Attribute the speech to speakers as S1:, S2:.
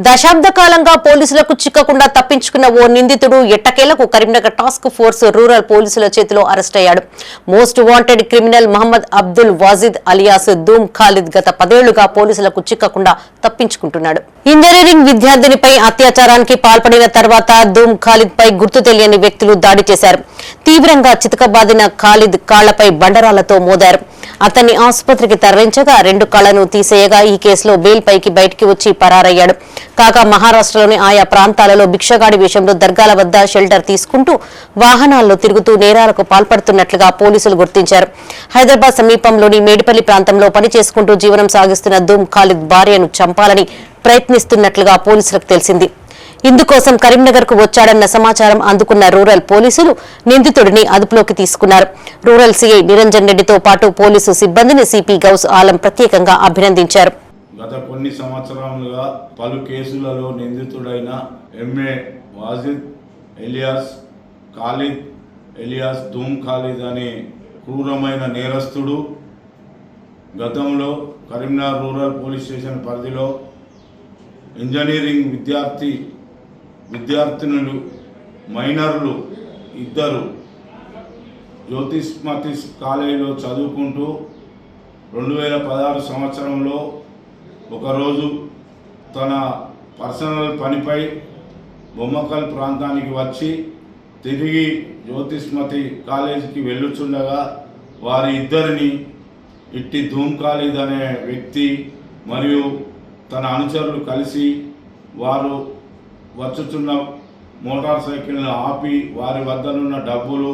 S1: దశాబ్ద కాలంగా పోలీసులకు చిక్కకుండా తప్పించుకున్న ఓ నిందితుడు ఎట్టకేలకు కరీంనగర్ టాస్క్ ఫోర్స్ రూరల్ పోలీసుల చేతిలో అరెస్ట్ అయ్యాడు. Most wanted criminal Mohammed Abdul Wajid alias Dhoom Khalid గత 10 ఏళ్లుగా పోలీసులకు చిక్కకుండా తప్పించుకుంటున్నాడు. ఇంజనీరింగ్ విద్యార్థినిపై అత్యాచారానికి పాల్పడిన తర్వాత ధూమ్ ఖాలిద్ పై గుర్తు తెలియని వ్యక్తులు దాడి చేశారు. తీవ్రంగా చితకబాదిన ఖాలిద్ కాళ్లపై బండరాలతో మోదారు. అతన్ని ఆసుపత్రికి తరలించగా 2 కాళ్లను తీసేయగా ఈ కేసులో బెయిల్ పైకి బయటికి వచ్చి పరారయ్యాడు. కాగా మహారాష్ట్రలోని ఆయా ప్రాంతాలలో భిక్షగాడి వేషంలో దర్గాల వద్ద షెల్టర్ తీసుకుంటూ వాహనాల్లో తిరుగుతూ నేరాలకు పాల్పడుతున్నట్లుగా పోలీసులు గుర్తించారు. హైదరాబాద్ సమీపంలోని మేడిపల్లి ప్రాంతంలో పని చేసుకుంటూ జీవనం సాగిస్తున్న ధూమ్ ఖాలిద్ భార్యను చంపాలని ప్రయత్నిస్తున్నట్లుగా పోలీసులకు తెలిసింది. ఇందుకోసం కరీంనగర్ కు వచ్చాడన్న సమాచారం అందుకున్న రూరల్ పోలీసులు నిందితుడిని అదుపులోకి తీసుకున్నారు. రూరల్ సీఐ నిరంజన్ రెడ్డితో పాటు పోలీసు సిబ్బందిని సిపి గౌస్ ఆలం ప్రత్యేకంగా అభినందించారు.
S2: గత కొన్ని సంవత్సరాలుగా పలు కేసులలో నిందితుడైన MA Wajid alias Khalid alias Dhoom Khalid అనే క్రూరమైన నేరస్తుడు గతంలో కరీంనగర్ రూరల్ పోలీస్ స్టేషన్ పరిధిలో ఇంజనీరింగ్ విద్యార్థినులు మైనర్లు 2 జ్యోతిష్మతి కాలేజీలో చదువుకుంటూ 2016 సంవత్సరంలో ఒకరోజు తన పర్సనల్ పనిపై బొమ్మకల్ ప్రాంతానికి వచ్చి తిరిగి జ్యోతిష్మతి కాలేజీకి వెళ్ళుచుండగా వారి ఇద్దరిని ఇట్టి ధూమ్ ఖాలిద్ అనే వ్యక్తి మరియు తన అనుచరులు కలిసి వారు వచ్చుచున్న మోటార్ సైకిల్ను ఆపి వారి వద్దనున్న డబ్బులు